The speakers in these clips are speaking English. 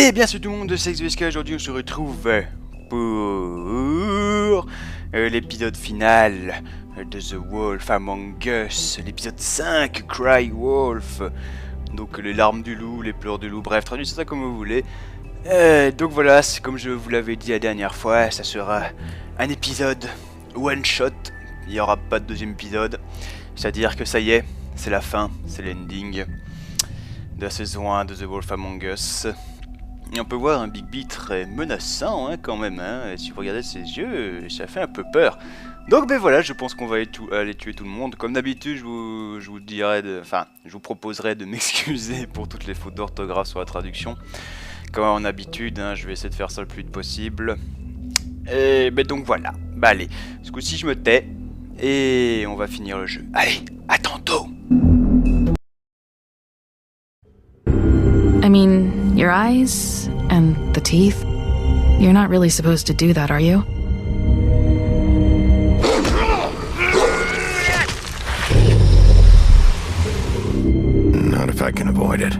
Et bien c'est tout le monde, c'est ExVSK. Aujourd'hui on se retrouve pour l'épisode final de The Wolf Among Us, l'épisode 5, Cry Wolf. Donc les larmes du loup, les pleurs du loup, bref, traduisez ça comme vous voulez. Donc voilà, c'est comme je vous l'avais dit la dernière fois, ça sera un épisode one shot. Il n'y aura pas de deuxième épisode. C'est-à-dire que ça y est, c'est la fin, c'est l'ending de la saison 1 de The Wolf Among Us. Et on peut voir un Big B très menaçant quand même. Et si vous regardez ses yeux, ça fait un peu peur. Donc ben voilà, je pense qu'on va aller tuer tout le monde. Comme d'habitude, je vous dirai je vous proposerai de m'excuser pour toutes les fautes d'orthographe sur la traduction. Comme en habitude, je vais essayer de faire ça le plus vite possible. Et ben donc voilà. Bah allez, ce coup-ci je me tais. Et on va finir le jeu. Allez, à tantôt. I mean, your eyes and the teeth. You're not really supposed to do that, are you? Not if I can avoid it.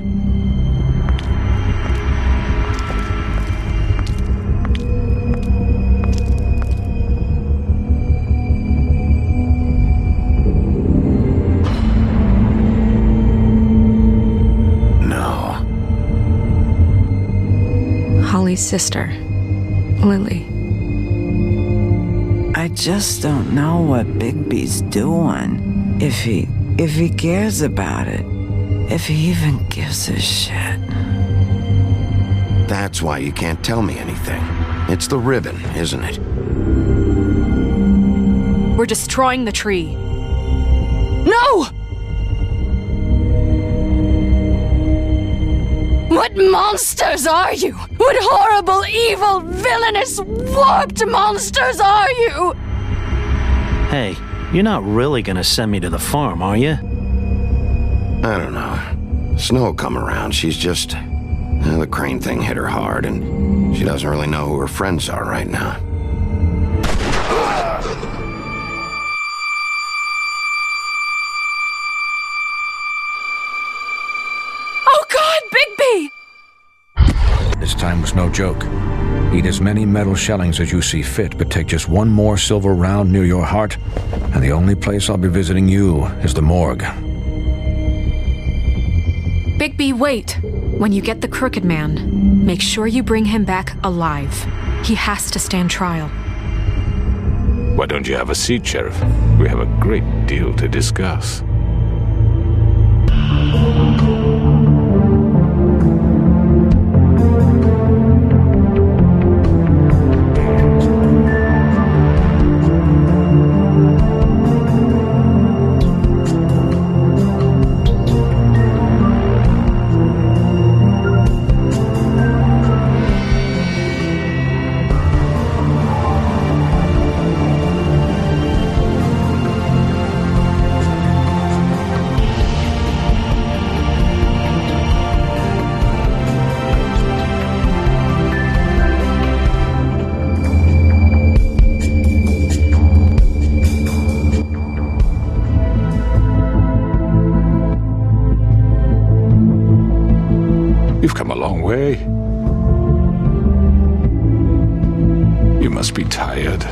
Holly's sister, Lily. I just don't know what Bigby's doing. If he cares about it. If he even gives a shit. That's why you can't tell me anything. It's the ribbon, isn't it? We're destroying the tree. No! What monsters are you? What horrible, evil, villainous, warped monsters are you? Hey, you're not really gonna send me to the farm, are you? I don't know. Snow come around, she's just... the crane thing hit her hard, and she doesn't really know who her friends are right now. This time was no joke. Eat as many metal shellings as you see fit, but take just one more silver round near your heart, and the only place I'll be visiting you is the morgue. Bigby, wait. When you get the Crooked Man, make sure you bring him back alive. He has to stand trial. Why don't you have a seat, Sheriff? We have a great deal to discuss. You've come a long way. You must be tired.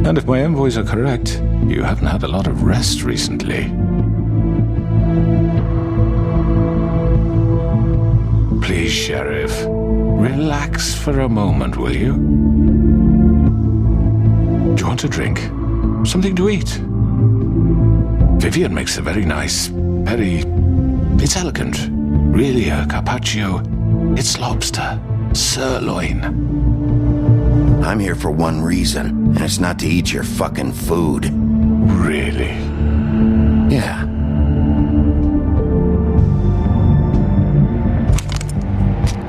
And if my envoys are correct, you haven't had a lot of rest recently. Please, Sheriff. Relax for a moment, will you? Do you want a drink? Something to eat? Vivian makes a very nice, it's elegant. Really a carpaccio. It's lobster. Sirloin. I'm here for one reason, and it's not to eat your fucking food. Really? Yeah.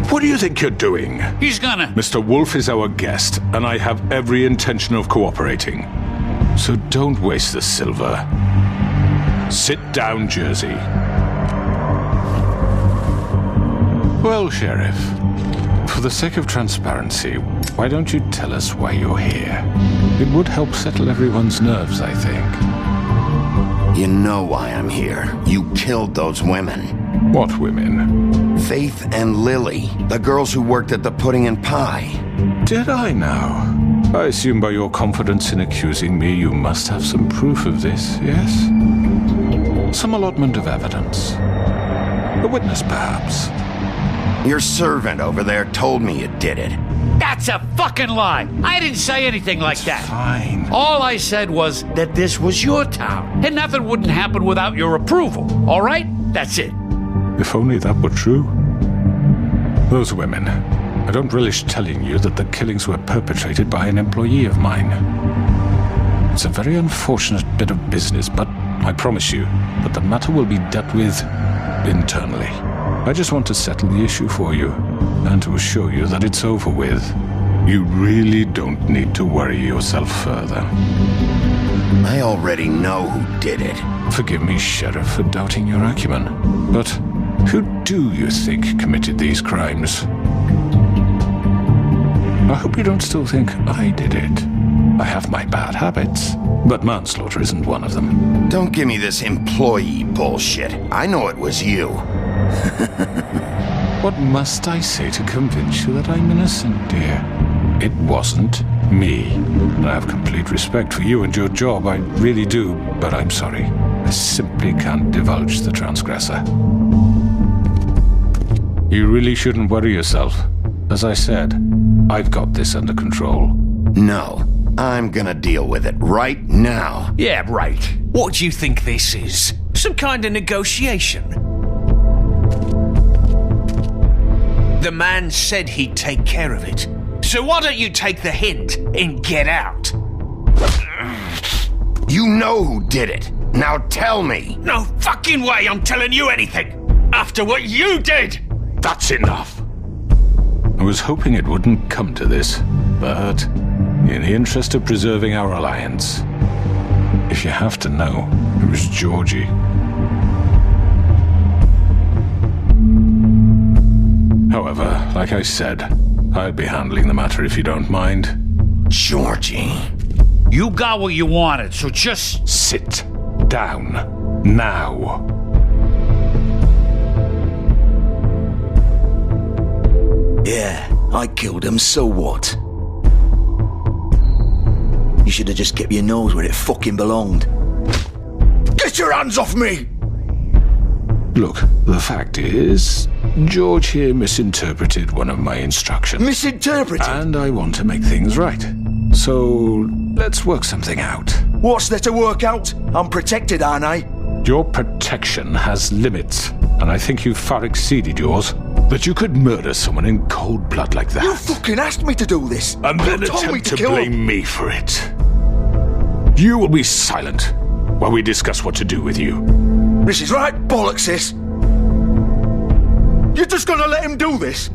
What do you think you're doing? He's gonna... Mr. Wolf is our guest, and I have every intention of cooperating. So don't waste the silver. Sit down, Jersey. Well, Sheriff, For the sake of transparency, why don't you tell us why you're here? It would help settle everyone's nerves, I think. You know why I'm here. You killed those women. What women? Faith and Lily, the girls who worked at the Pudding and Pie. Did I now? I assume by your confidence in accusing me, you must have some proof of this, yes? Some allotment of evidence. A witness, perhaps. Your servant over there told me you did it. That's a fucking lie. I didn't say anything like that. Fine. All I said was that this was your town, and nothing wouldn't happen without your approval, all right? That's it. If only that were true. Those women. I don't relish telling you that the killings were perpetrated by an employee of mine. It's a very unfortunate bit of business, but I promise you that the matter will be dealt with internally. I just want to settle the issue for you, and to assure you that it's over with. You really don't need to worry yourself further. I already know who did it. Forgive me, Sheriff, for doubting your acumen, but who do you think committed these crimes? I hope you don't still think I did it. I have my bad habits, but manslaughter isn't one of them. Don't give me this employee bullshit. I know it was you. What must I say to convince you that I'm innocent, dear? It wasn't me. I have complete respect for you and your job, I really do, but I'm sorry. I simply can't divulge the transgressor. You really shouldn't worry yourself. As I said, I've got this under control. No, I'm gonna deal with it right now. Yeah, right. What do you think this is? Some kind of negotiation? The man said he'd take care of it. So why don't you take the hint and get out? You know who did it. Now tell me. No fucking way I'm telling you anything. After what you did. That's enough. I was hoping it wouldn't come to this, but in the interest of preserving our alliance, if you have to know, it was Georgie. However, like I said, I'll be handling the matter if you don't mind. Georgie. You got what you wanted, so just sit down now. Yeah, I killed him, so what? You should have just kept your nose where it fucking belonged. Get your hands off me! Look, the fact is, George here misinterpreted one of my instructions. Misinterpreted? And I want to make things right. So, let's work something out. What's there to work out? I'm protected, aren't I? Your protection has limits, and I think you've far exceeded yours. That you could murder someone in cold blood like that. You fucking asked me to do this! And then attempt to blame me for it. You will be silent while we discuss what to do with you. This is right bollocks, sis. You're just gonna let him do this?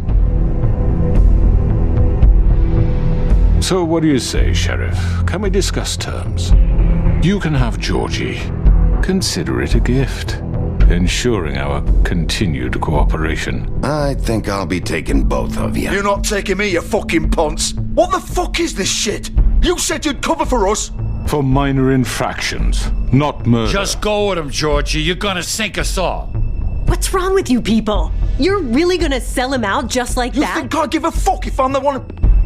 So what do you say, Sheriff? Can we discuss terms? You can have Georgie. Consider it a gift, ensuring our continued cooperation. I think I'll be taking both of you. You're not taking me, you fucking ponce. What the fuck is this shit? You said you'd cover for us. For minor infractions, not murder. just go with him, Georgie. You're gonna sink us all. What's wrong with you people? You're really gonna sell him out just like that? You think I give a fuck if I'm the one?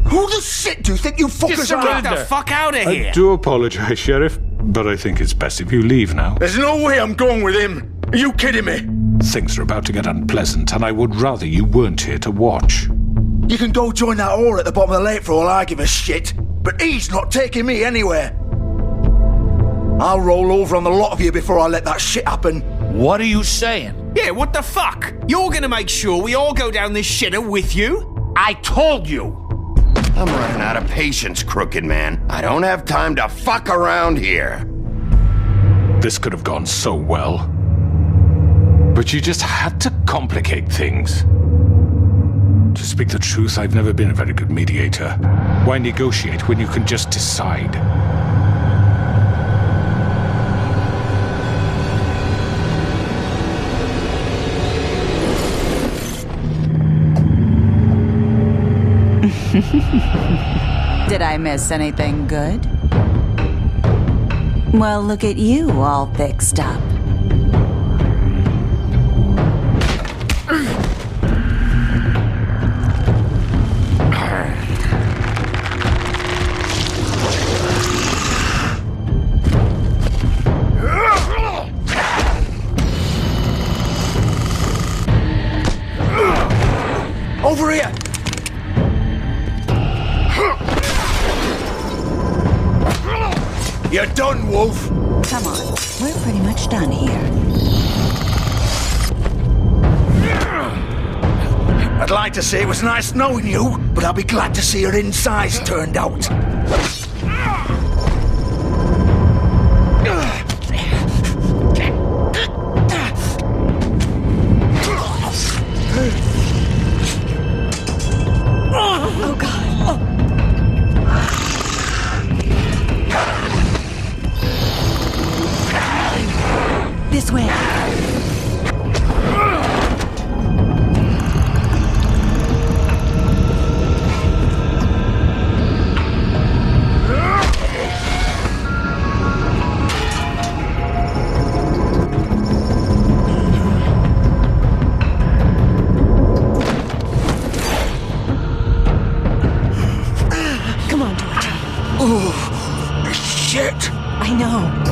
Who the shit do you think you fuckers are? Get the fuck out of here! I do apologize, Sheriff, but I think it's best if you leave now. There's no way I'm going with him. Are you kidding me? Things are about to get unpleasant, and I would rather you weren't here to watch. You can go join that whore at the bottom of the lake for all I give a shit, but he's not taking me anywhere. I'll roll over on the lot of you before I let that shit happen. What are you saying? Yeah, what the fuck? You're gonna make sure we all go down this shitter with you? I told you! I'm running out of patience, crooked man. I don't have time to fuck around here. This could have gone so well. But you just had to complicate things. To speak the truth, I've never been a very good mediator. Why negotiate when you can just decide? Did I miss anything good? Well, look at you all fixed up. Over here! You're done, Wolf! Come on, we're pretty much done here. I'd like to say it was nice knowing you, but I'll be glad to see your insides turned out. Oh, God. This way. Come on, George. Oh, shit! I know.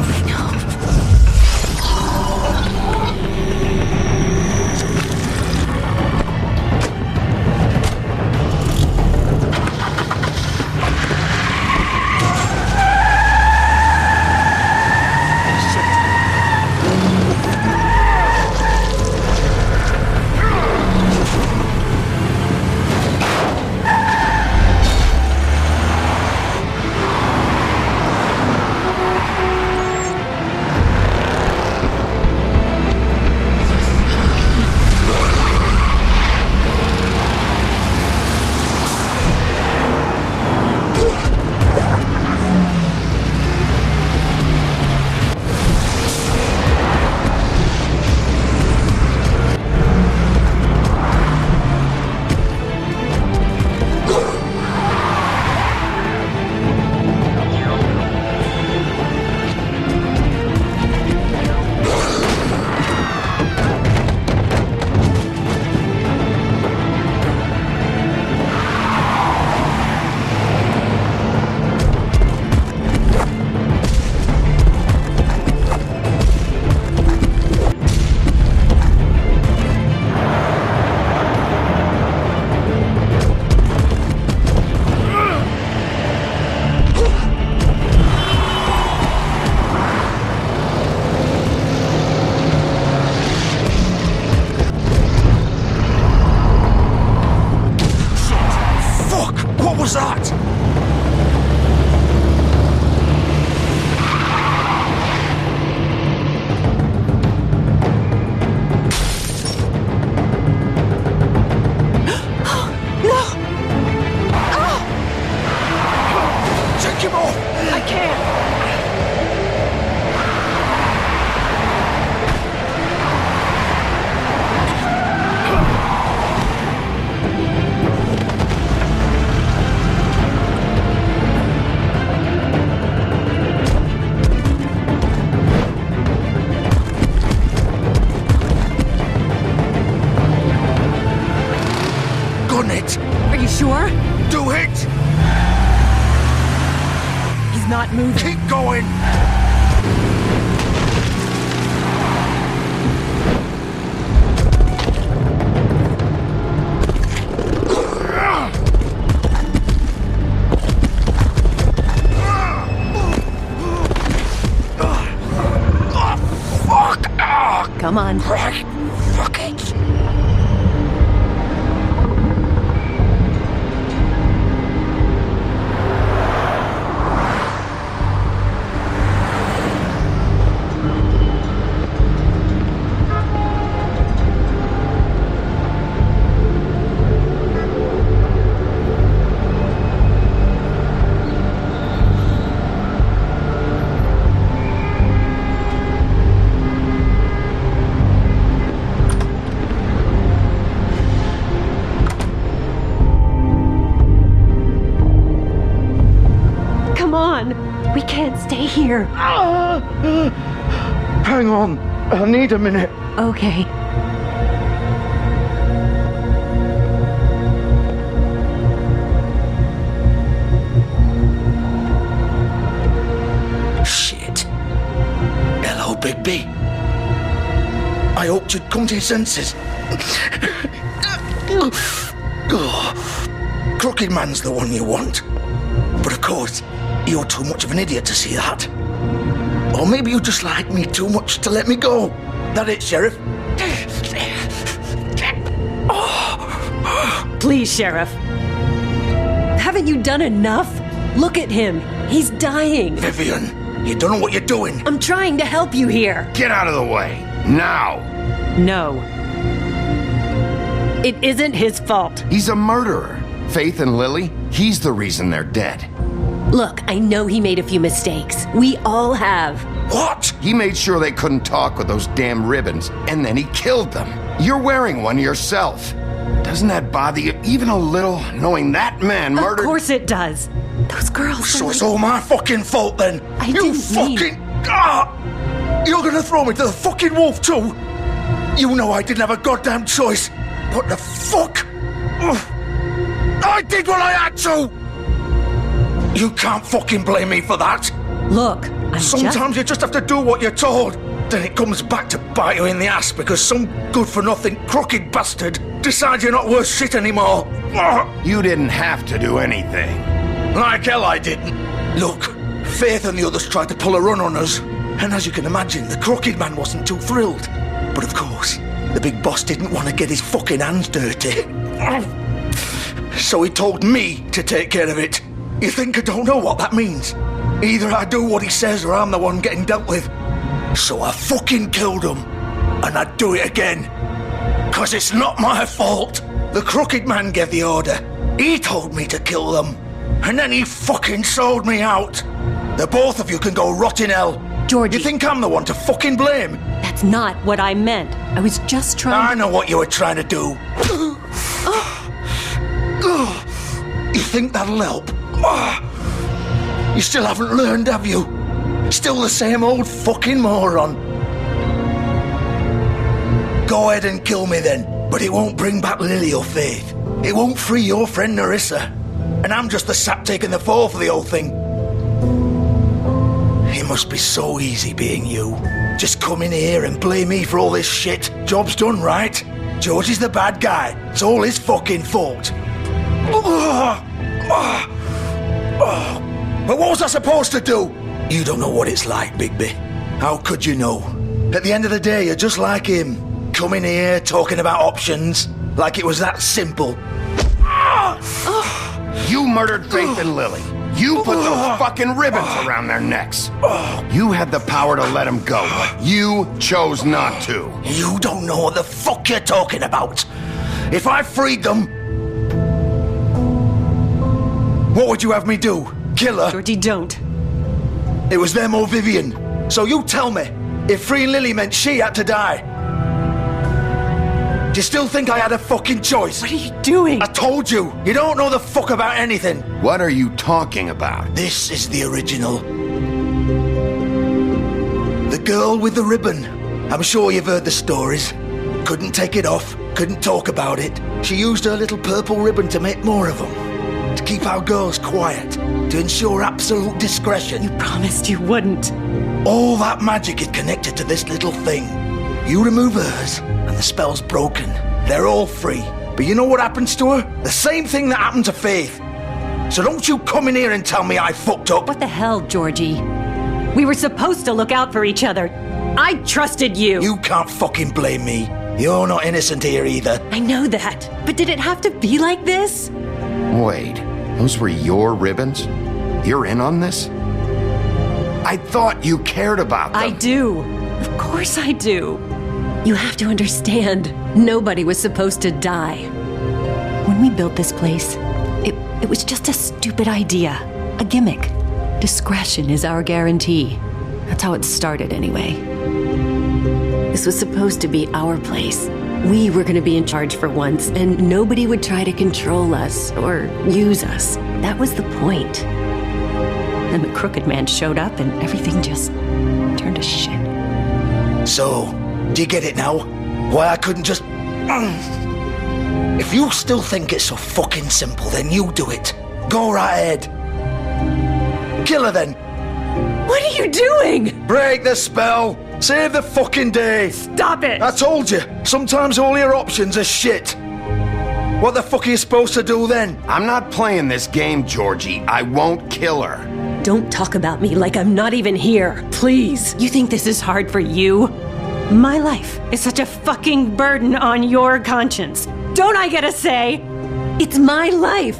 was that? Keep going! Fuck! Come on. Fuck it! can't stay here. Hang on. I need a minute. Okay. Shit. Hello, Bigby. I hoped you'd come to your senses. Crooked Man's the one you want. But of course, you're too much of an idiot to see that. Or maybe you just like me too much to let me go. That it, Sheriff? Please, Sheriff. Haven't you done enough? Look at him. He's dying. Vivian, you don't know what you're doing. I'm trying to help you here. Get out of the way. Now. No. It isn't his fault. He's a murderer. Faith and Lily, he's the reason they're dead. Look, I know he made a few mistakes. We all have. What? He made sure they couldn't talk with those damn ribbons, and then he killed them. You're wearing one yourself. Doesn't that bother you even a little, knowing that man murdered... Of course it does. Those girls So it's all my fucking fault then? You fucking... You're gonna throw me to the fucking wolf too? You know I didn't have a goddamn choice. What the fuck? I did what I had to! You can't fucking blame me for that. Look, Sometimes you just have to do what you're told. Then it comes back to bite you in the ass because some good-for-nothing crooked bastard decides you're not worth shit anymore. You didn't have to do anything. Like hell I didn't. Look, Faith and the others tried to pull a run on us. And as you can imagine, the Crooked Man wasn't too thrilled. But of course, the big boss didn't want to get his fucking hands dirty. So he told me to take care of it. You think I don't know what that means? Either I do what he says or I'm the one getting dealt with. So I fucking killed him. And I'd do it again. 'Cause it's not my fault. The Crooked Man gave the order. He told me to kill them. And then he fucking sold me out. The both of you can go rot in hell. Georgie. You think I'm the one to fucking blame? That's not what I meant. I was just trying I know what you were trying to do. You think that'll help? You still haven't learned, have you? Still the same old fucking moron. Go ahead and kill me then, but it won't bring back Lily or Faith. It won't free your friend Nerissa. And I'm just the sap taking the fall for the whole thing. It must be so easy being you. Just come in here and blame me for all this shit. Job's done, right? George is the bad guy. It's all his fucking fault. But what was I supposed to do? You don't know what it's like, Bigby. How could you know? At the end of the day, you're just like him. Coming here, talking about options, like it was that simple. You murdered Faith and Lily. You put those fucking ribbons around their necks. You had the power to let them go, but you chose not to. You don't know what the fuck you're talking about. If I freed them... What would you have me do? Kill her? Georgie, don't. It was them or Vivian. So you tell me, if freeing Lily meant she had to die, do you still think I had a fucking choice? What are you doing? I told you, you don't know the fuck about anything. What are you talking about? This is the original. The girl with the ribbon. I'm sure you've heard the stories. Couldn't take it off, couldn't talk about it. She used her little purple ribbon to make more of them. To keep our girls quiet, to ensure absolute discretion. You promised you wouldn't. All that magic is connected to this little thing. You remove hers, and the spell's broken. They're all free. But you know what happens to her? The same thing that happened to Faith. So don't you come in here and tell me I fucked up. What the hell, Georgie? We were supposed to look out for each other. I trusted you. You can't fucking blame me. You're not innocent here either. I know that. But did it have to be like this? Wait, those were your ribbons? You're in on this? I thought you cared about them. I do. Of course I do. You have to understand, nobody was supposed to die. When we built this place, it was just a stupid idea. A gimmick. Discretion is our guarantee. That's how it started anyway. This was supposed to be our place. We were going to be in charge for once, and nobody would try to control us or use us. That was the point. Then the crooked man showed up and everything just turned to shit. So, do you get it now? Why I couldn't just... If you still think it's so fucking simple, then you do it. Go right ahead. Kill her then. What are you doing? Break the spell. Save the fucking day. Stop it. I told you, sometimes all your options are shit. What the fuck are you supposed to do then? I'm not playing this game, Georgie. I won't kill her. Don't talk about me like I'm not even here. Please. You think this is hard for you? My life is such a fucking burden on your conscience. Don't I get a say? It's my life.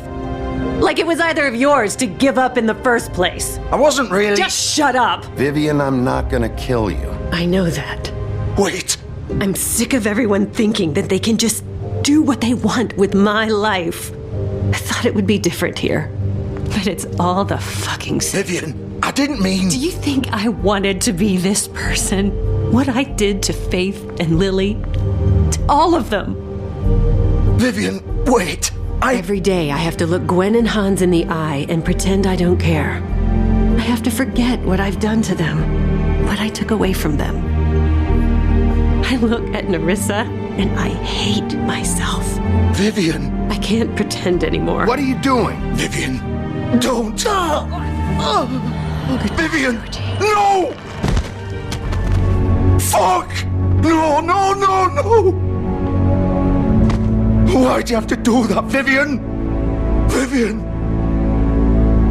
Like it was either of yours to give up in the first place. I wasn't really... Just shut up. Vivian, I'm not gonna kill you. I know that. Wait. I'm sick of everyone thinking that they can just do what they want with my life. I thought it would be different here. But it's all the fucking same. Vivian, I didn't mean... Do you think I wanted to be this person? What I did to Faith and Lily? To all of them. Vivian, wait. Every day I have to look Gwen and Hans in the eye and pretend I don't care. I have to forget what I've done to them, what I took away from them. I look at Nerissa and I hate myself. Vivian. I can't pretend anymore. What are you doing? Vivian, don't. Vivian, no! Fuck! No, no, no, no! Why'd you have to do that, Vivian? Vivian!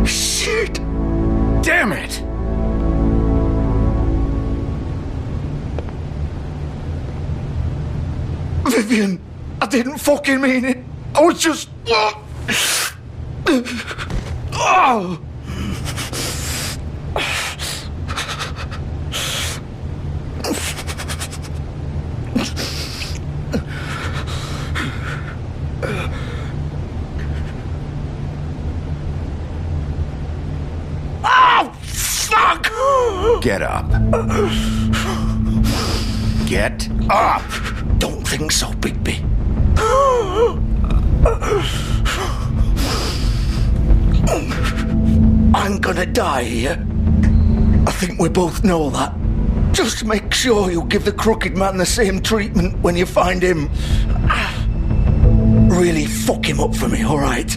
Shit! Damn it! Vivian, I didn't fucking mean it. I was just... Oh! Get up. Get up! Don't think so, Bigby. I'm gonna die here. I think we both know that. Just make sure you give the crooked man the same treatment when you find him. Really fuck him up for me, alright?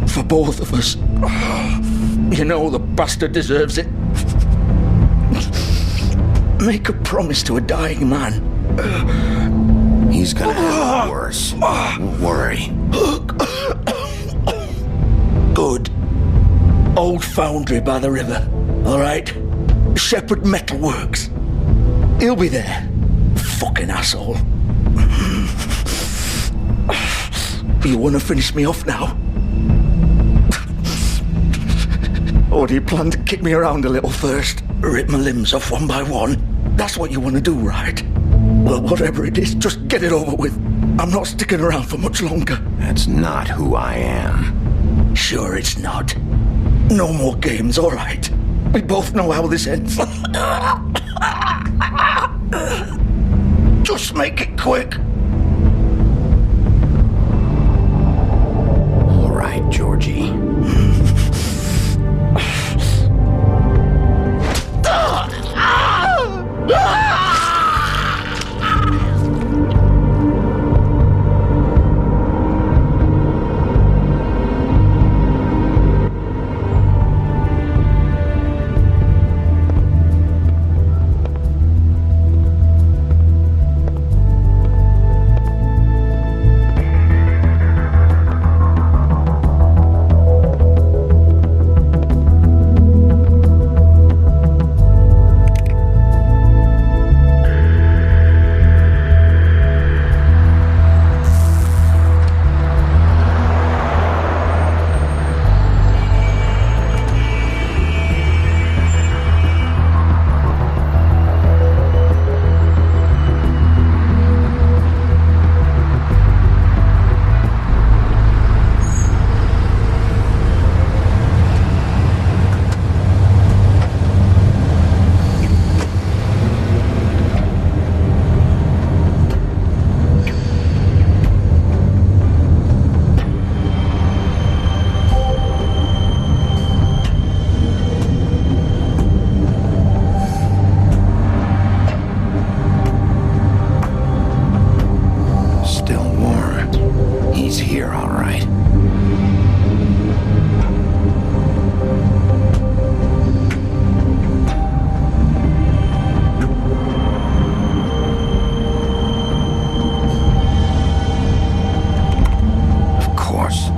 For both of us. You know the bastard deserves it. Make a promise to a dying man. He's gonna have it worse. Don't worry. Good. Old foundry by the river, alright? Shepherd Metalworks. He'll be there. Fucking asshole. You wanna finish me off now? Or do you plan to kick me around a little first? Rip my limbs off one by one? That's what you want to do, right? Well, whatever it is, just get it over with. I'm not sticking around for much longer. That's not who I am. Sure it's not. No more games, all right? We both know how this ends. Just make it quick. All right, Georgie. He's here, all right. Of course.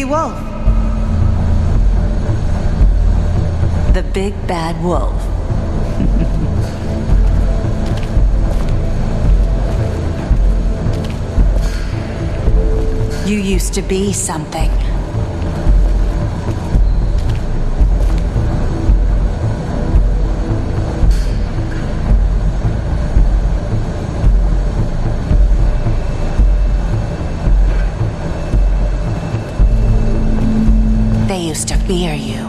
Wolf. The big bad wolf. You used to be something. They used to fear you.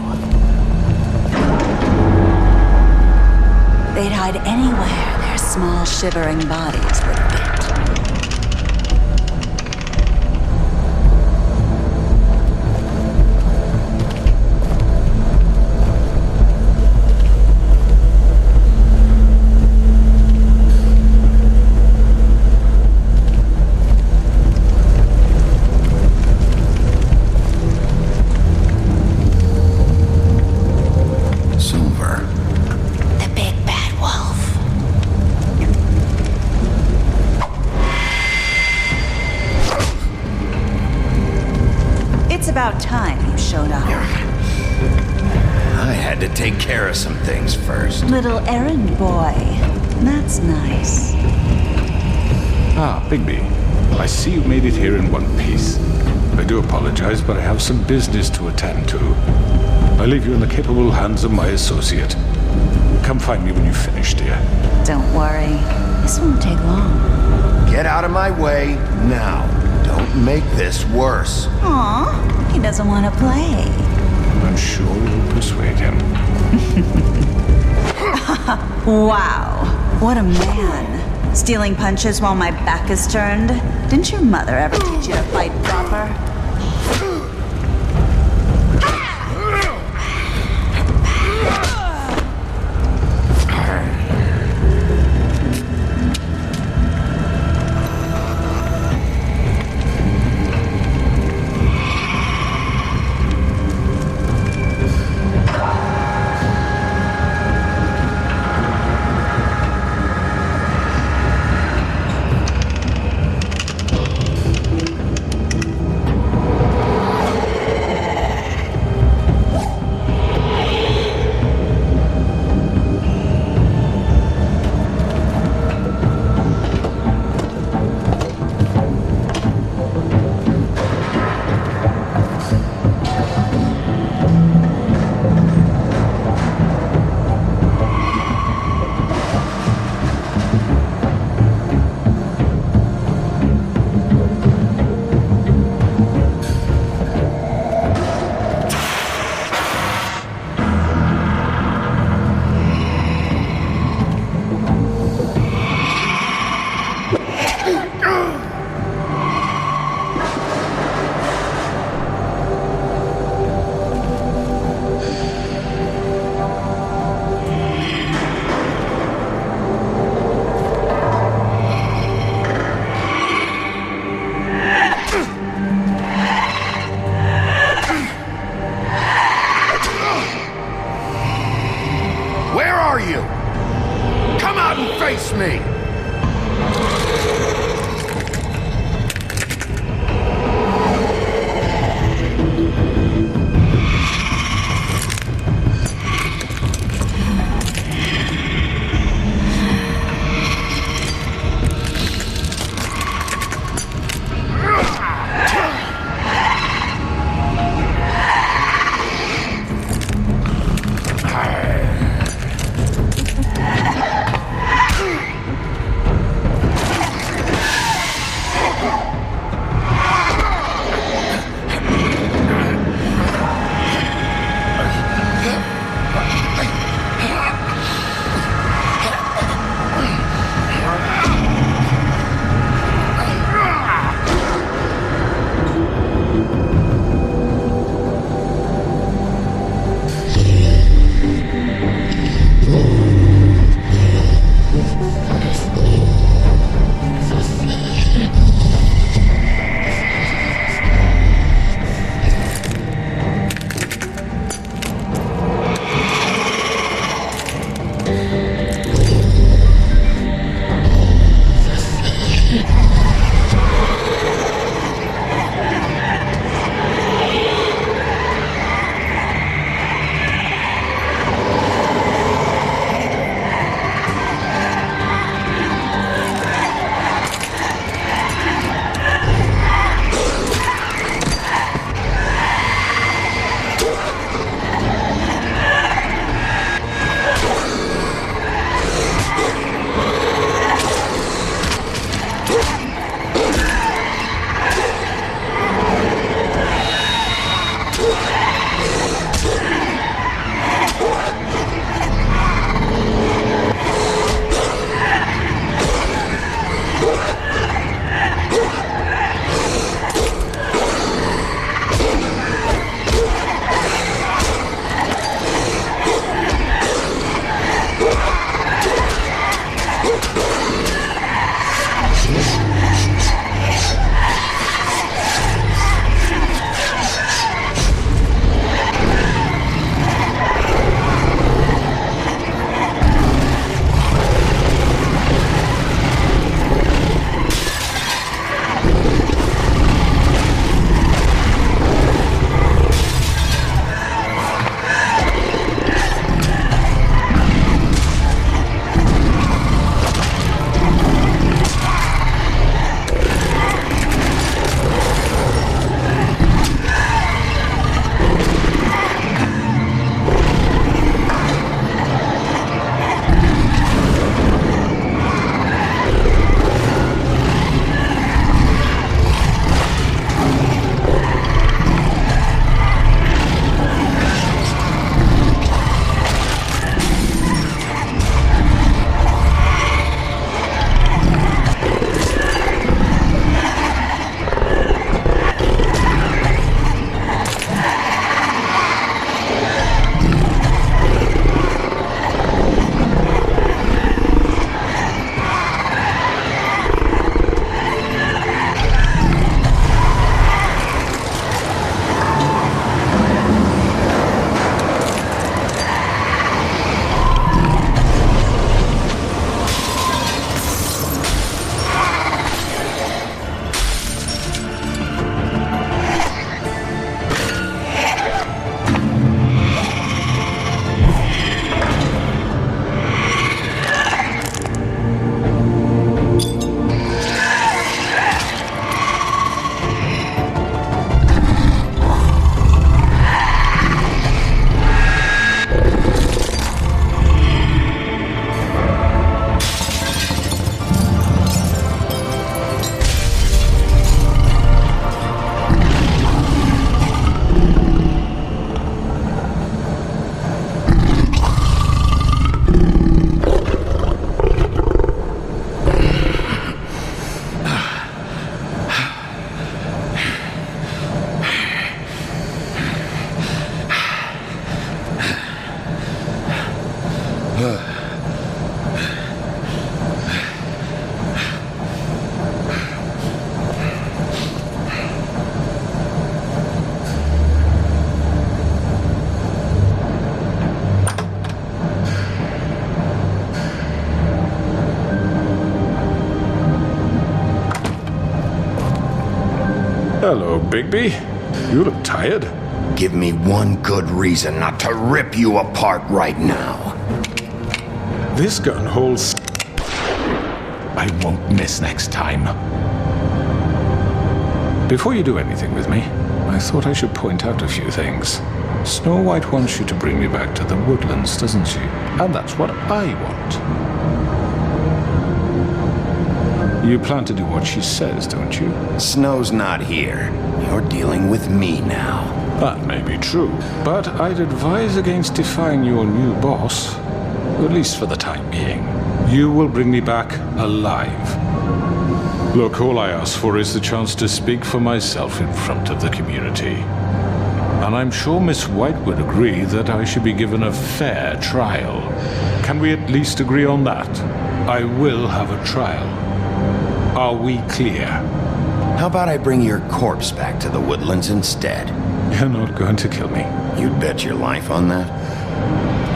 They'd hide anywhere their small, shivering bodies would fit. About time you showed up. I had to take care of some things first. Little errand boy. That's nice. Ah, Bigby. I see you made it here in one piece. I do apologize, but I have some business to attend to. I leave you in the capable hands of my associate. Come find me when you finish, dear. Don't worry. This won't take long. Get out of my way now. Don't make this worse. Aw. He doesn't want to play. I'm sure you'll persuade him. Wow. What a man. Stealing punches while my back is turned. Didn't your mother ever teach you to fight proper? Hello, Bigby. You look tired. Give me one good reason not to rip you apart right now. This gun holds... I won't miss next time. Before you do anything with me, I thought I should point out a few things. Snow White wants you to bring me back to the Woodlands, doesn't she? And that's what I want. You plan to do what she says, don't you? Snow's not here. You're dealing with me now. That may be true, but I'd advise against defying your new boss, at least for the time being. You will bring me back alive. Look, all I ask for is the chance to speak for myself in front of the community. And I'm sure Miss White would agree that I should be given a fair trial. Can we at least agree on that? I will have a trial. Are we clear? How about I bring your corpse back to the Woodlands instead? You're not going to kill me. You'd bet your life on that?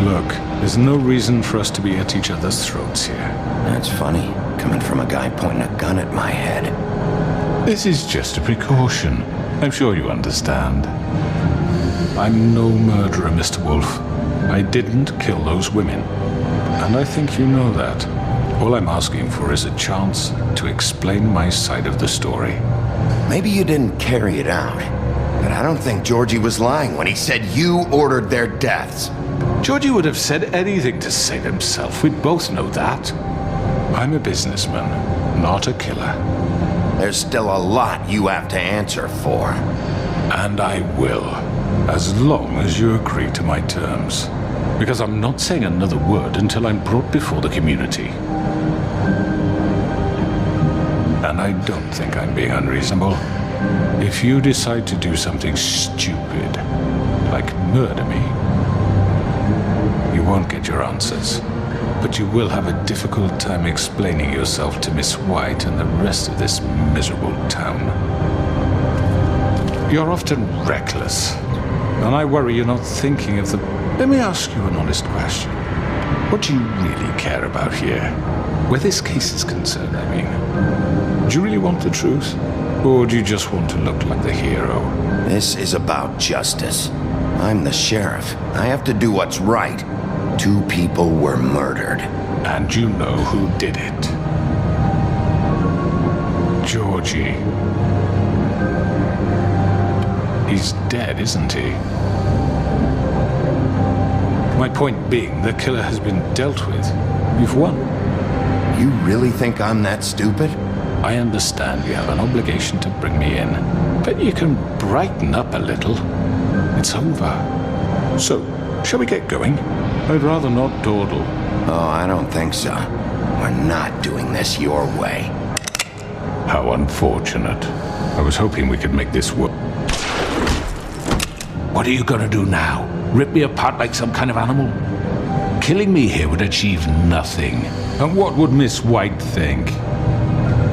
Look, there's no reason for us to be at each other's throats here. That's funny, coming from a guy pointing a gun at my head. This is just a precaution. I'm sure you understand. I'm no murderer, Mr. Wolf. I didn't kill those women. And I think you know that. All I'm asking for is a chance to explain my side of the story. Maybe you didn't carry it out, but I don't think Georgie was lying when he said you ordered their deaths. Georgie would have said anything to save himself. We both know that. I'm a businessman, not a killer. There's still a lot you have to answer for. And I will, as long as you agree to my terms. Because I'm not saying another word until I'm brought before the community. And I don't think I'm being unreasonable. If you decide to do something stupid, like murder me, you won't get your answers. But you will have a difficult time explaining yourself to Miss White and the rest of this miserable town. You're often reckless, and I worry you're not thinking of the... Let me ask you an honest question. What do you really care about here? Where this case is concerned, I mean. Do you really want the truth? Or do you just want to look like the hero? This is about justice. I'm the sheriff. I have to do what's right. 2 people were murdered. And you know who did it. Georgie. He's dead, isn't he? My point being, the killer has been dealt with. You've won. You really think I'm that stupid? I understand you have an obligation to bring me in, but you can brighten up a little. It's over. So, shall we get going? I'd rather not dawdle. Oh, I don't think so. We're not doing this your way. How unfortunate. I was hoping we could make this work. What are you gonna do now? Rip me apart like some kind of animal? Killing me here would achieve nothing. And what would Miss White think?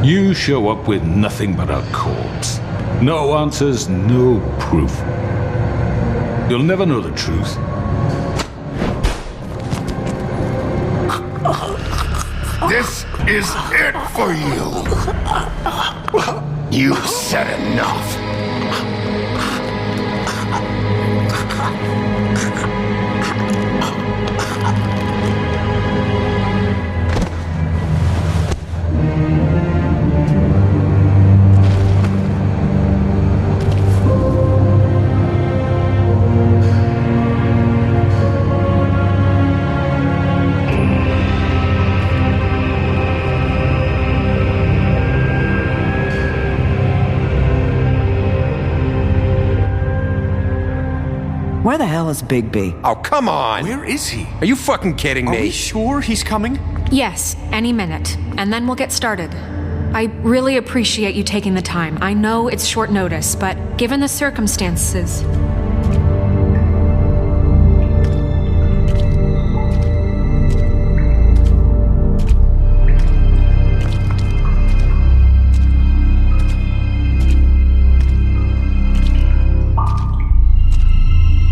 You show up with nothing but a corpse. No answers, no proof. You'll never know the truth. This is it for you. You've said enough. Where the hell is Bigby? Oh, come on! Where is he? Are you fucking kidding me? Are we sure he's coming? Yes, any minute. And then we'll get started. I really appreciate you taking the time. I know it's short notice, but given the circumstances...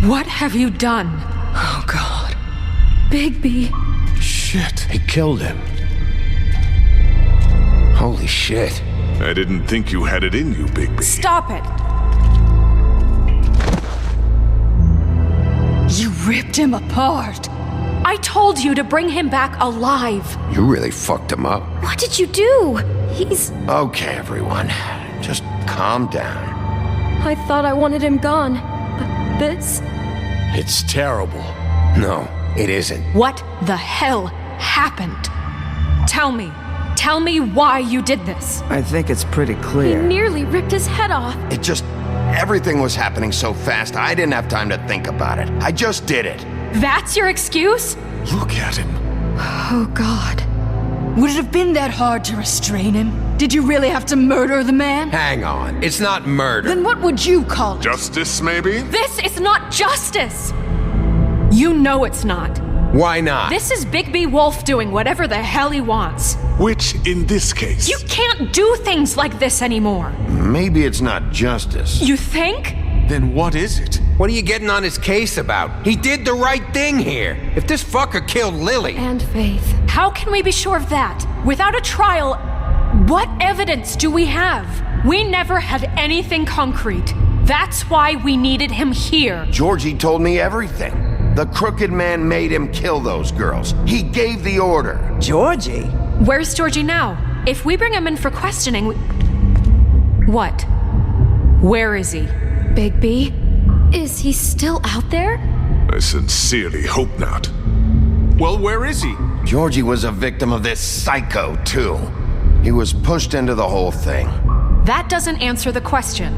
What have you done? Oh, God. Bigby. Shit. He killed him. Holy shit. I didn't think you had it in you, Bigby. Stop it! You ripped him apart. I told you to bring him back alive. You really fucked him up. What did you do? He's... Okay, everyone. Just calm down. I thought I wanted him gone, but this... It's terrible. No, it isn't. What the hell happened? Tell me. Tell me why you did this. I think it's pretty He clear. nearly ripped his head off. It just... Everything was happening so fast, I didn't have time to think about it. I just did it. That's your excuse? Look at him. Oh, God. Would it have been that hard to restrain him? Did you really have to murder the man? Hang on, it's not murder. Then what would you call it? Justice, maybe? This is not justice! You know it's not. Why not? This is Bigby Wolf doing whatever the hell he wants. Which, in this case... You can't do things like this anymore. Maybe it's not justice. You think? Then what is it? What are you getting on his case about? He did the right thing here. If this fucker killed Lily... And Faith. How can we be sure of that? Without a trial, what evidence do we have? We never had anything concrete. That's why we needed him here. Georgie told me everything. The crooked man made him kill those girls. He gave the order. Georgie? Where's Georgie now? If we bring him in for questioning, What? Where is he? Bigby? Is he still out there? I sincerely hope not. Well, where is he? Georgie was a victim of this psycho, too. He was pushed into the whole thing. That doesn't answer the question.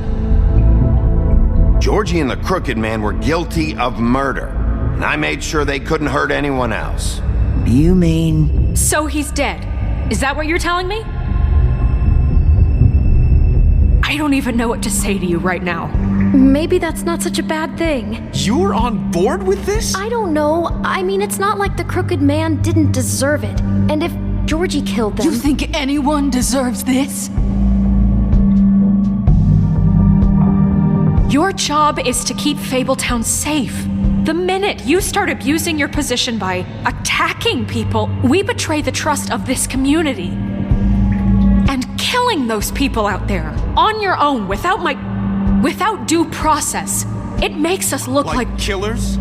Georgie and the crooked man were guilty of murder, and I made sure they couldn't hurt anyone else. You mean... So he's dead. Is that what you're telling me? I don't even know what to say to you right now. Maybe that's not such a bad thing. You're on board with this? I don't know. I mean, it's not like the crooked man didn't deserve it. And if Georgie killed them... You think anyone deserves this? Your job is to keep Fabletown safe. The minute you start abusing your position by attacking people, we betray the trust of this community. And killing those people out there, on your own, without due process, it makes us look like killers?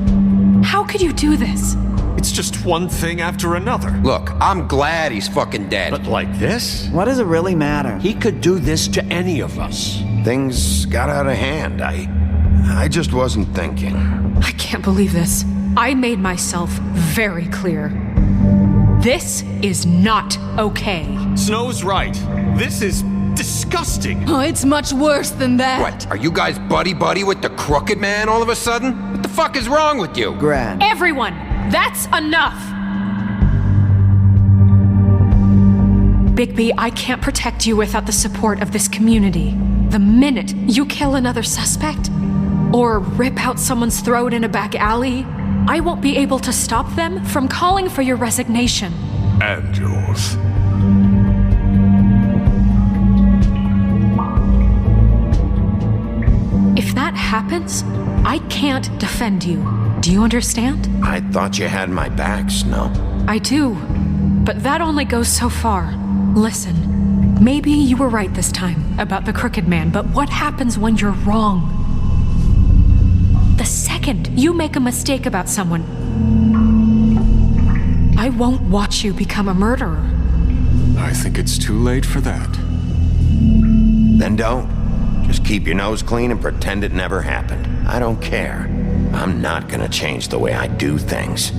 How could you do this? It's just one thing after another. Look, I'm glad he's fucking dead. But like this? What does it really matter? He could do this to any of us. Things got out of hand. I just wasn't thinking. I can't believe this. I made myself very clear. This is not okay. Snow's right. This is disgusting. Oh, it's much worse than that. What, are you guys buddy-buddy with the crooked man all of a sudden? What the fuck is wrong with you? Gran. Everyone, that's enough! Bigby, I can't protect you without the support of this community. The minute you kill another suspect, or rip out someone's throat in a back alley, I won't be able to stop them from calling for your resignation. And yours. If that happens, I can't defend you. Do you understand? I thought you had my back, Snow. I do, but that only goes so far. Listen, maybe you were right this time about the crooked man, but what happens when you're wrong? The second you make a mistake about someone, I won't watch you become a murderer. I think it's too late for that. Then don't. Just keep your nose clean and pretend it never happened. I don't care. I'm not gonna change the way I do things.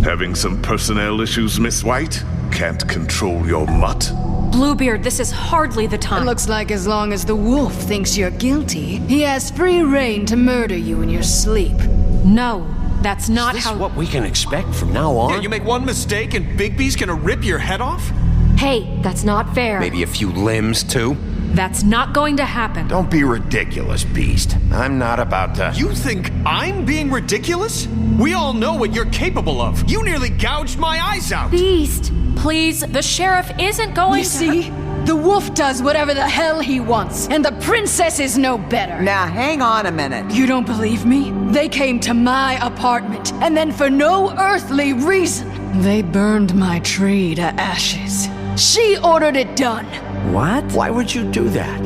Having some personnel issues, Miss White? Can't control your mutt? Bluebeard, this is hardly the time. It looks like as long as the wolf thinks you're guilty, he has free reign to murder you in your sleep. No, that's not how... Is this what we can expect from now on? Yeah, you make one mistake and Bigby's gonna rip your head off? Hey, that's not fair. Maybe a few limbs, too? That's not going to happen. Don't be ridiculous, Beast. I'm not about to... You think I'm being ridiculous? We all know what you're capable of. You nearly gouged my eyes out. Beast. Please, the sheriff isn't going You see? The wolf does whatever the hell he wants, and the princess is no better. Now, hang on a minute. You don't believe me? They came to my apartment, and then for no earthly reason, they burned my tree to ashes. She ordered it done. What? Why would you do that?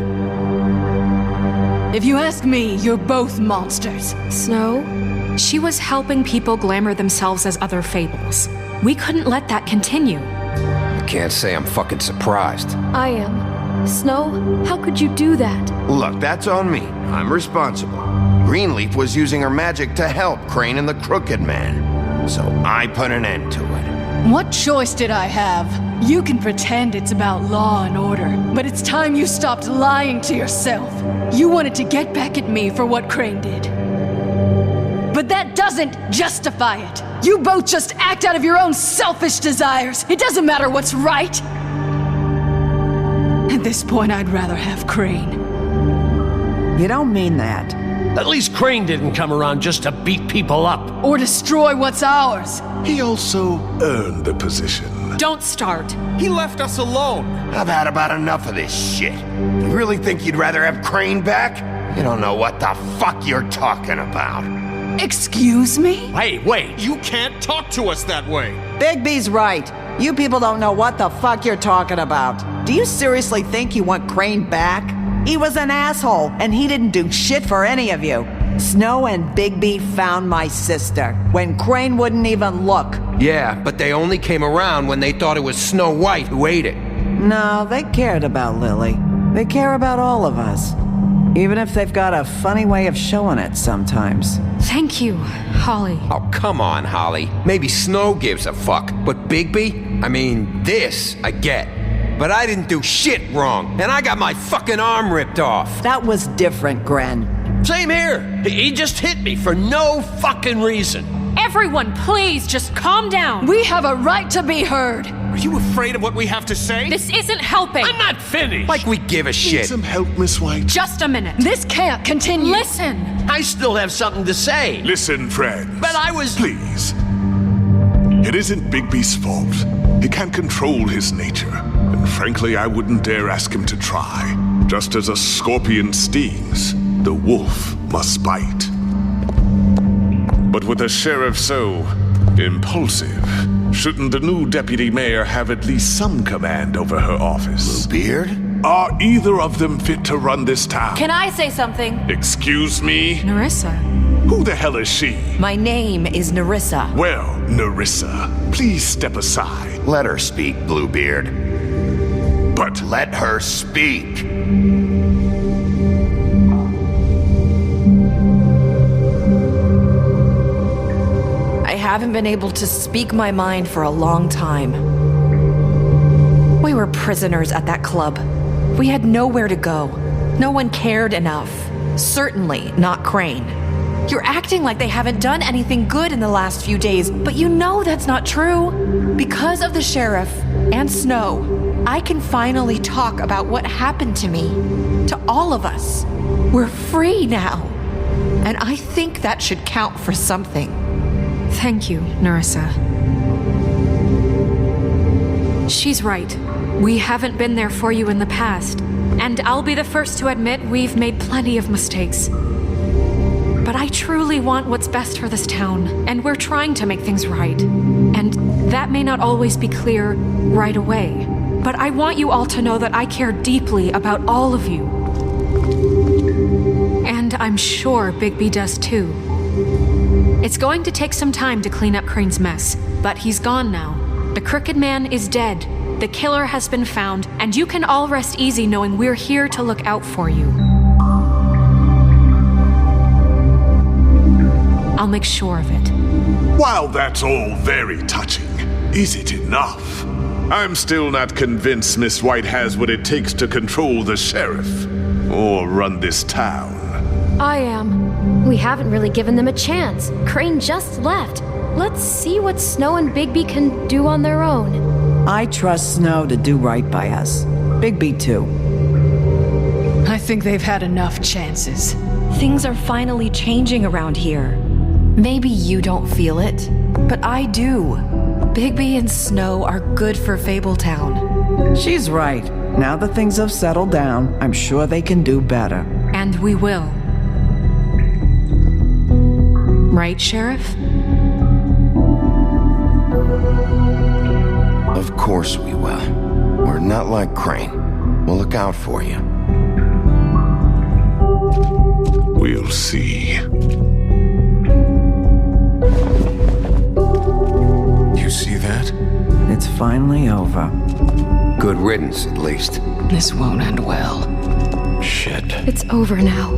If you ask me, you're both monsters. Snow, she was helping people glamour themselves as other fables. We couldn't let that continue. I can't say I'm fucking surprised. I am. Snow, how could you do that? Look, that's on me. I'm responsible. Greenleaf was using her magic to help Crane and the Crooked Man. So I put an end to it. What choice did I have? You can pretend it's about law and order, but it's time you stopped lying to yourself. You wanted to get back at me for what Crane did. But that doesn't justify it. You both just act out of your own selfish desires. It doesn't matter what's right. At this point, I'd rather have Crane. You don't mean that. At least Crane didn't come around just to beat people up. Or destroy what's ours. He also earned the position. Don't start. He left us alone. I've had about enough of this shit. You really think you'd rather have Crane back? You don't know what the fuck you're talking about. Excuse me? Wait. You can't talk to us that way. Bigby's right. You people don't know what the fuck you're talking about. Do you seriously think you want Crane back? He was an asshole, and he didn't do shit for any of you. Snow and Bigby found my sister, when Crane wouldn't even look. Yeah, but they only came around when they thought it was Snow White who ate it. No, they cared about Lily. They care about all of us. Even if they've got a funny way of showing it sometimes. Thank you, Holly. Oh, come on, Holly. Maybe Snow gives a fuck, but Bigby? I mean, this I get. But I didn't do shit wrong, and I got my fucking arm ripped off. That was different, Gren. Same here. He just hit me for no fucking reason. Everyone, please, just calm down. We have a right to be heard. Are you afraid of what we have to say? This isn't helping. I'm not finished. Like we give a Need shit. some help, Miss White? Just a minute. This can't continue. Listen. I still have something to say. Listen, friends. But I was... Please. It isn't Bigby's fault. He can't control his nature. And frankly, I wouldn't dare ask him to try. Just as a scorpion stings, the wolf must bite. But with a sheriff so impulsive, shouldn't the new deputy mayor have at least some command over her office? Bluebeard? Are either of them fit to run this town? Can I say something? Excuse me? Nerissa. Who the hell is she? My name is Nerissa. Well, Nerissa, please step aside. Let her speak, Bluebeard. But let her speak. I haven't been able to speak my mind for a long time. We were prisoners at that club. We had nowhere to go. No one cared enough. Certainly not Crane. You're acting like they haven't done anything good in the last few days, but you know that's not true. Because of the sheriff and Snow, I can finally talk about what happened to me, to all of us. We're free now. And I think that should count for something. Thank you, Nerissa. She's right. We haven't been there for you in the past, and I'll be the first to admit we've made plenty of mistakes. But I truly want what's best for this town, and we're trying to make things right. And that may not always be clear right away, but I want you all to know that I care deeply about all of you. And I'm sure Bigby does too. It's going to take some time to clean up Crane's mess, but he's gone now. The Crooked Man is dead, the killer has been found, and you can all rest easy knowing we're here to look out for you. I'll make sure of it. While that's all very touching, is it enough? I'm still not convinced Miss White has what it takes to control the sheriff, or run this town. I am. We haven't really given them a chance. Crane just left. Let's see what Snow and Bigby can do on their own. I trust Snow to do right by us. Bigby too. I think they've had enough chances. Things are finally changing around here. Maybe you don't feel it, but I do. Bigby and Snow are good for Fabletown. She's right. Now that things have settled down, I'm sure they can do better. And we will. Right, Sheriff? Of course we will. We're not like Crane. We'll look out for you. We'll see. You see that? It's finally over. Good riddance, at least. This won't end well. Shit. It's over now.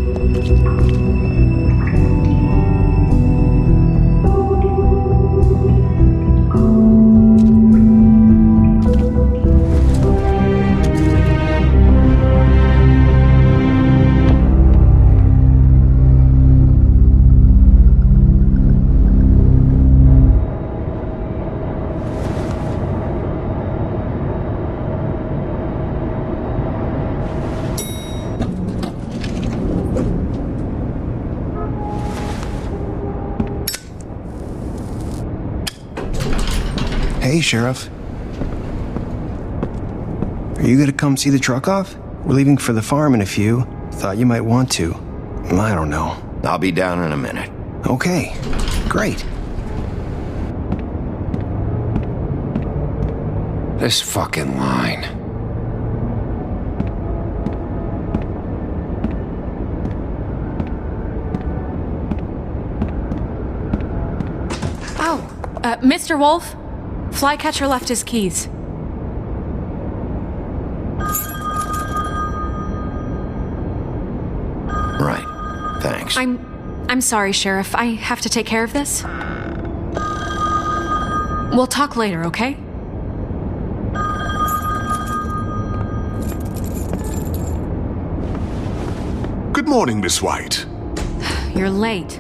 Hey, Sheriff. Are you gonna come see the truck off? We're leaving for the farm in a few. Thought you might want to. I don't know. I'll be down in a minute. Okay, great. This fucking line. Oh, Mr. Wolf? Flycatcher left his keys. Right. Thanks. I'm sorry, Sheriff. I have to take care of this. We'll talk later, okay? Good morning, Miss White. You're late.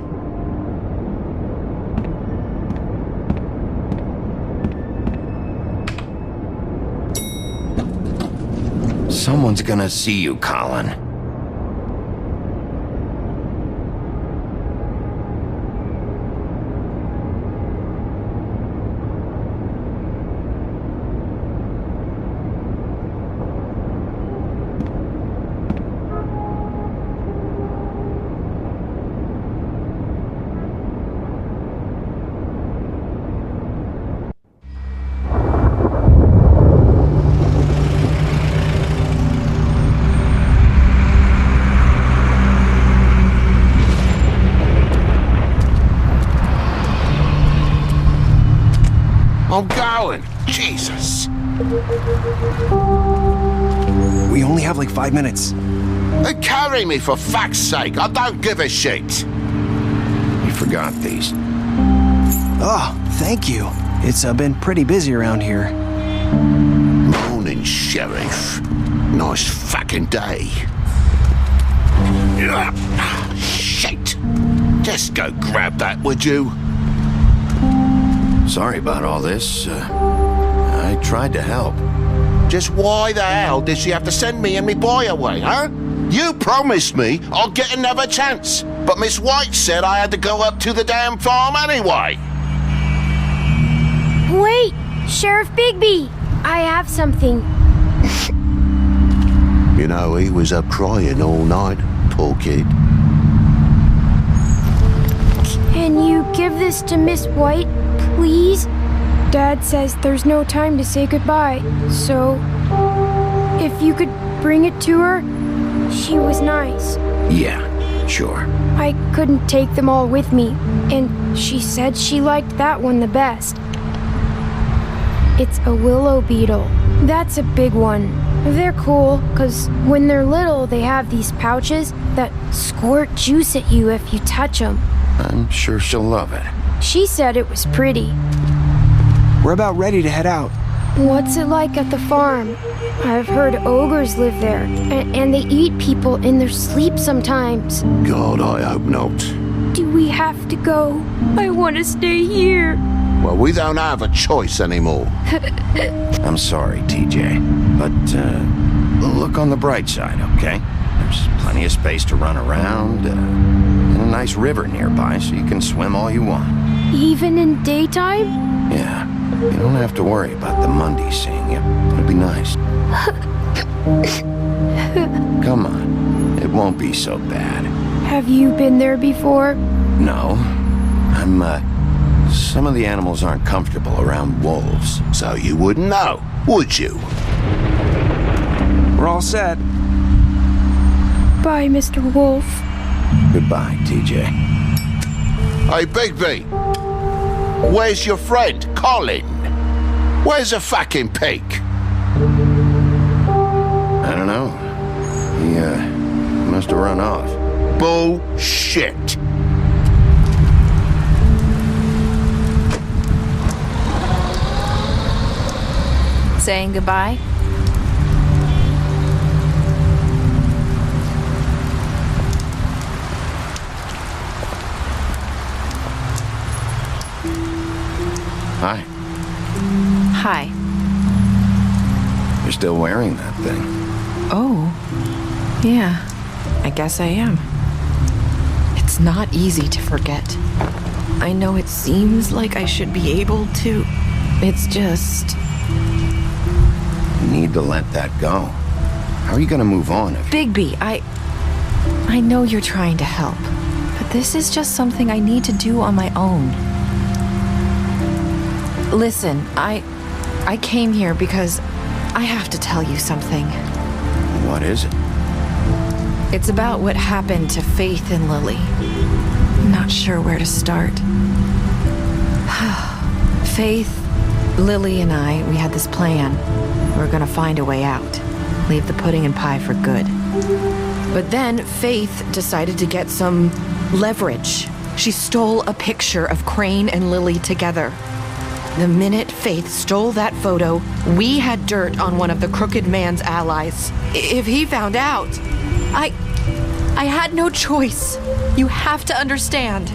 Someone's gonna see you, Colin. I'm going. Jesus. We only have like 5 minutes. Carry me for fuck's sake. I don't give a shit. You forgot these. Oh, thank you. It's been pretty busy around here. Morning, Sheriff. Nice fucking day. Shit. Just go grab that, would you? Sorry about all this. I tried to help. Just why the hell did she have to send me and me boy away, huh? You promised me I'll get another chance, but Miss White said I had to go up to the damn farm anyway. Wait, Sheriff Bigby, I have something. You know, he was up crying all night, poor kid. Can you give this to Miss White, please? Dad says there's no time to say goodbye, so if you could bring it to her, she was nice. Yeah, sure. I couldn't take them all with me, and she said she liked that one the best. It's a willow beetle. That's a big one. They're cool, because when they're little, they have these pouches that squirt juice at you if you touch them. I'm sure she'll love it. She said it was pretty. We're about ready to head out. What's it like at the farm? I've heard ogres live there, and they eat people in their sleep sometimes. God, I hope not. Do we have to go? I want to stay here. Well, we don't have a choice anymore. I'm sorry, TJ, but look on the bright side, okay? There's plenty of space to run around, and a nice river nearby so you can swim all you want. Even in daytime? Yeah, you don't have to worry about the Mundies seeing you. It'll be nice. Come on, it won't be so bad. Have you been there before? No, some of the animals aren't comfortable around wolves. So you wouldn't know, would you? We're all set. Bye, Mr. Wolf. Goodbye, TJ. Hey, Bigby. Where's your friend, Colin? Where's the fucking pig? I don't know. He, must have run off. Bullshit. Saying goodbye? Hi. Hi. You're still wearing that thing. Oh. Yeah. I guess I am. It's not easy to forget. I know it seems like I should be able to. It's just... You need to let that go. How are you gonna move on if... Bigby, I know you're trying to help, but this is just something I need to do on my own. Listen, I came here because I have to tell you something. What is it? It's about what happened to Faith and Lily. I'm not sure where to start. Faith, Lily, and we had this plan. We were gonna find a way out. Leave the pudding and pie for good. But then Faith decided to get some leverage. She stole a picture of Crane and Lily together. The minute Faith stole that photo, we had dirt on one of the crooked man's allies. If he found out, I had no choice. You have to understand.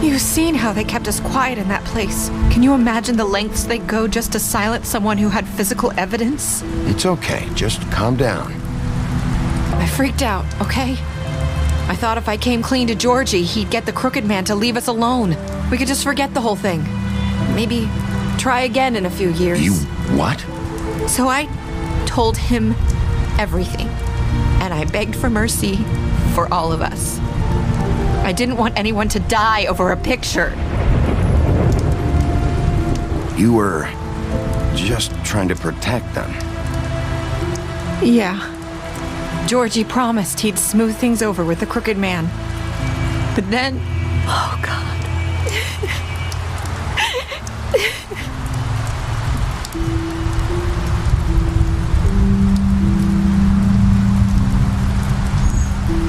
You've seen how they kept us quiet in that place. Can you imagine the lengths they'd go just to silence someone who had physical evidence? It's okay, just calm down. I freaked out, okay? I thought if I came clean to Georgie, he'd get the crooked man to leave us alone. We could just forget the whole thing. Maybe try again in a few years. You what? So I told him everything. And I begged for mercy for all of us. I didn't want anyone to die over a picture. You were just trying to protect them. Yeah. Georgie promised he'd smooth things over with the crooked man. But then... Oh, God.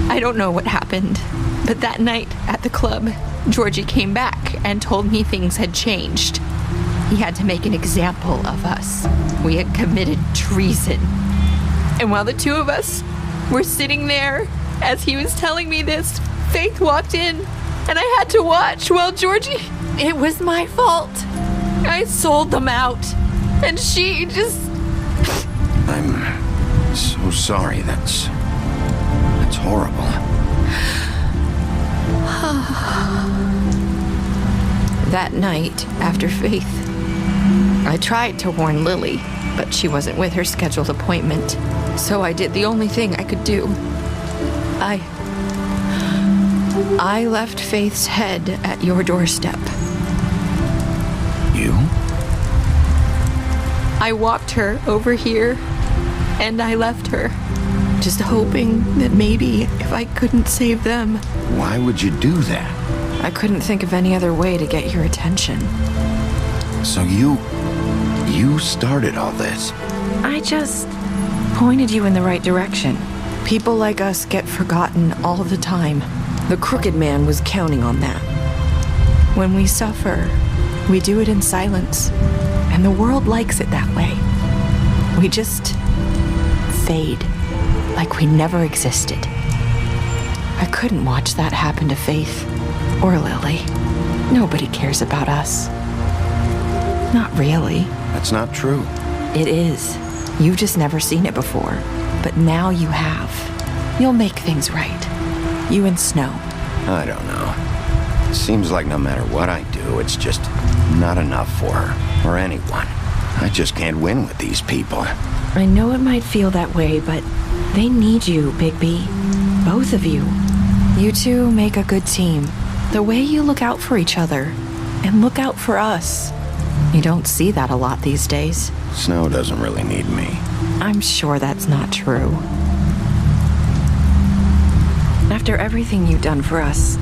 I don't know what happened, but that night at the club, Georgie came back and told me things had changed. He had to make an example of us. We had committed treason. And while the two of us were sitting there, as he was telling me this, Faith walked in, and I had to watch while Georgie... It was my fault. I sold them out, and she just... I'm so sorry. That's horrible. That night, after Faith, I tried to warn Lily, but she wasn't with her scheduled appointment. So I did the only thing I could do. I left Faith's head at your doorstep. You? I walked her over here, and I left her. Just hoping that maybe if I couldn't save them... Why would you do that? I couldn't think of any other way to get your attention. So you started all this? I just pointed you in the right direction. People like us get forgotten all the time. The crooked man was counting on that. When we suffer, we do it in silence, and the world likes it that way. We just fade. Like we never existed. I couldn't watch that happen to Faith or Lily. Nobody cares about us. Not really. That's not true. It is. You've just never seen it before. But now you have. You'll make things right. You and Snow. I don't know. It seems like no matter what I do, it's just not enough for her or anyone. I just can't win with these people. I know it might feel that way, but they need you, Bigby. Both of you. You two make a good team. The way you look out for each other and look out for us. You don't see that a lot these days. Snow doesn't really need me. I'm sure that's not true. After everything you've done for us,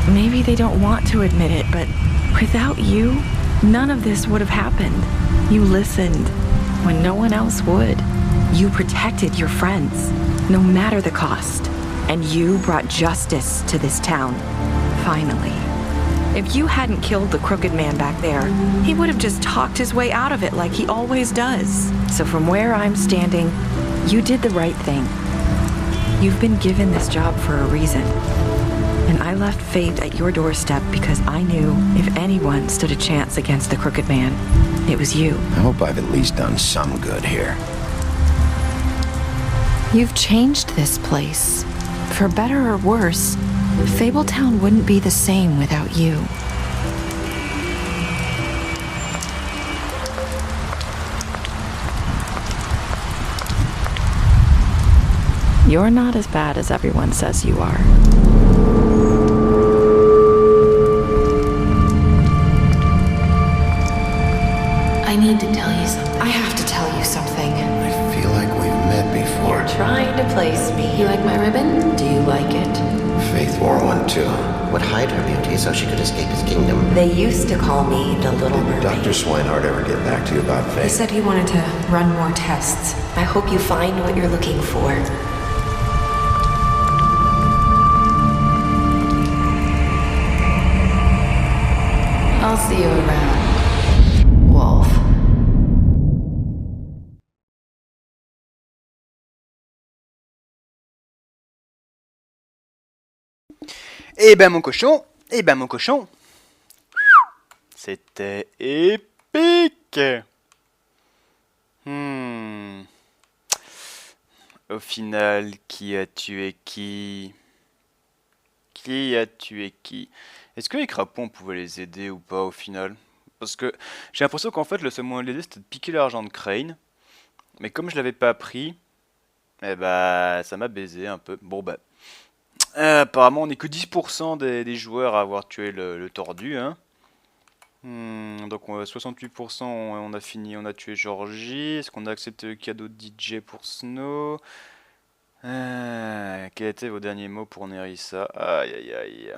maybe they don't want to admit it, but without you, none of this would have happened. You listened when no one else would. You protected your friends, no matter the cost. And you brought justice to this town, finally. If you hadn't killed the crooked man back there, he would have just talked his way out of it like he always does. So from where I'm standing, you did the right thing. You've been given this job for a reason. And I left fate at your doorstep because I knew if anyone stood a chance against the crooked man, it was you. I hope I've at least done some good here. You've changed this place. For better or worse, Fabletown wouldn't be the same without you. You're not as bad as everyone says you are. I need to tell you something. I have to tell you something. I feel like we've met before. You're trying to place me. You like my ribbon? Do you like it? Faith wore one too. Would hide her beauty so she could escape his kingdom. They used to call me the Little Mermaid. Did Dr. Swinehart ever get back to you about Faith? He said he wanted to run more tests. I hope you find what you're looking for. I'll see you around, Wolf. Eh ben mon cochon, c'était épique. Au final, qui a tué qui? Qui a tué qui? Est-ce que les crapauds pouvaient les aider ou pas au final? Parce que j'ai l'impression qu'en fait le seul moyen de l'aider c'était de piquer l'argent de Crane. Mais comme je l'avais pas pris, eh bah ça m'a baisé un peu. Bon bah... apparemment on n'est que 10% des joueurs à avoir tué le tordu, hein. Donc 68% on a fini, on a tué Georgie. Est-ce qu'on a accepté le cadeau de DJ pour Snow? Quels étaient vos derniers mots pour Nerissa? Aïe aïe aïe.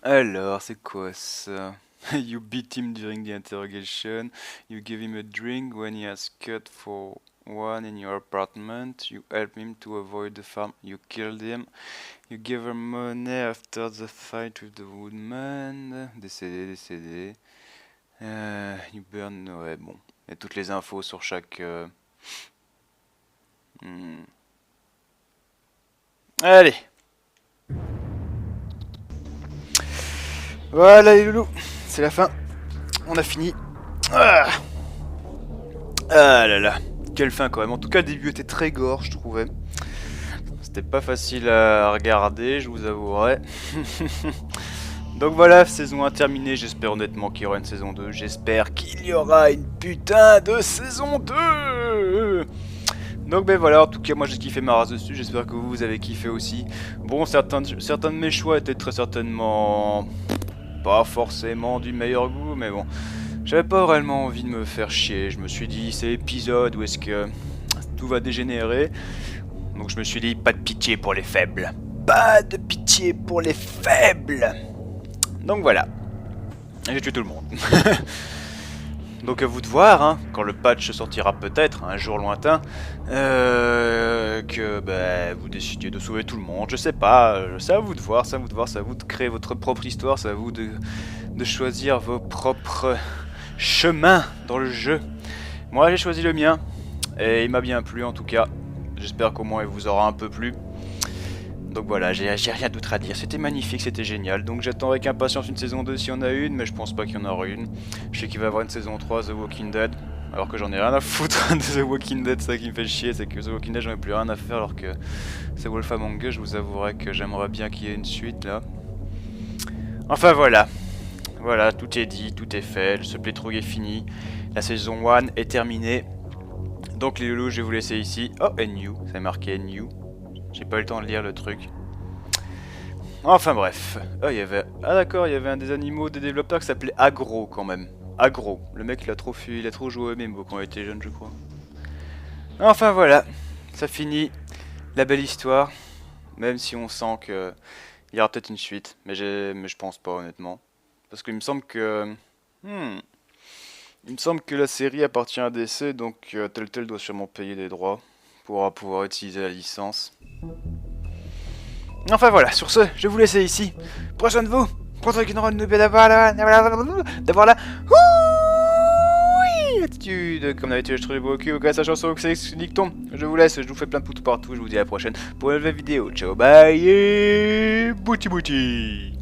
Alors c'est quoi ça? You beat him during the interrogation. You gave him a drink when he asked for one in your apartment. You helped him to avoid the farm. You killed him. You gave her money after the fight with the woodman. Décédé. You burn... Ouais, bon. Il y a toutes les infos sur chaque... Allez. Voilà les loulous. C'est la fin. On a fini. Ah là là. Quelle fin quand même. En tout cas le début était très gore je trouvais. C'était pas facile à regarder, je vous avouerai. Donc voilà, saison 1 terminée. J'espère honnêtement qu'il y aura une saison 2. J'espère qu'il y aura une putain de saison 2. Donc ben voilà, en tout cas moi j'ai kiffé ma race dessus. J'espère que vous avez kiffé aussi. Bon, certains de mes choix étaient très certainement... pas forcément du meilleur goût, mais bon, j'avais pas réellement envie de me faire chier. Je me suis dit, c'est épisode où est-ce que tout va dégénérer. Donc je me suis dit, pas de pitié pour les faibles. Pas de pitié pour les faibles. Donc voilà, j'ai tué tout le monde. Donc à vous de voir, hein, quand le patch sortira peut-être, un jour lointain, que bah, vous décidiez de sauver tout le monde, je sais pas, c'est à vous de voir, c'est à vous de créer votre propre histoire, c'est à vous de choisir vos propres chemins dans le jeu. Moi j'ai choisi le mien, et il m'a bien plu en tout cas, j'espère qu'au moins il vous aura un peu plu. Donc voilà, j'ai rien d'autre à dire, c'était magnifique, c'était génial. Donc j'attends avec impatience une saison 2 s'il y en a une, mais je pense pas qu'il y en aura une. Je sais qu'il va y avoir une saison 3, The Walking Dead, alors que j'en ai rien à foutre de The Walking Dead. Ça qui me fait chier, c'est que The Walking Dead j'en ai plus rien à faire, alors que The Wolf Among Us, je vous avouerai que j'aimerais bien qu'il y ait une suite là. Enfin voilà, voilà, tout est dit, tout est fait, ce playthrough est fini, la saison 1 est terminée. Donc les loulous, je vais vous laisser ici. Oh, NU, ça marqué NU. J'ai pas eu le temps de lire le truc. Enfin bref. Ah, il y avait... Ah d'accord, il y avait un des animaux des développeurs qui s'appelait Agro quand même. Agro. Le mec il a trop joué au MMO quand il était jeune je crois. Enfin voilà. Ça finit la belle histoire. Même si on sent que... Il y aura peut-être une suite. Mais je pense pas honnêtement. Parce qu'il me semble que... Il me semble que la série appartient à DC, donc Telltale doit sûrement payer des droits pour pouvoir utiliser la licence. Enfin voilà, sur ce, je vais vous laisser ici. Prochaine vous, contre une ronde d'avoir la attitude. Comme d'habitude, je trouve beau cul, au cas de sa chanson, que c'est dicton. Je vous laisse, je vous fais plein de pouces partout, je vous dis à la prochaine pour une nouvelle vidéo. Ciao, bye et bouti bouti.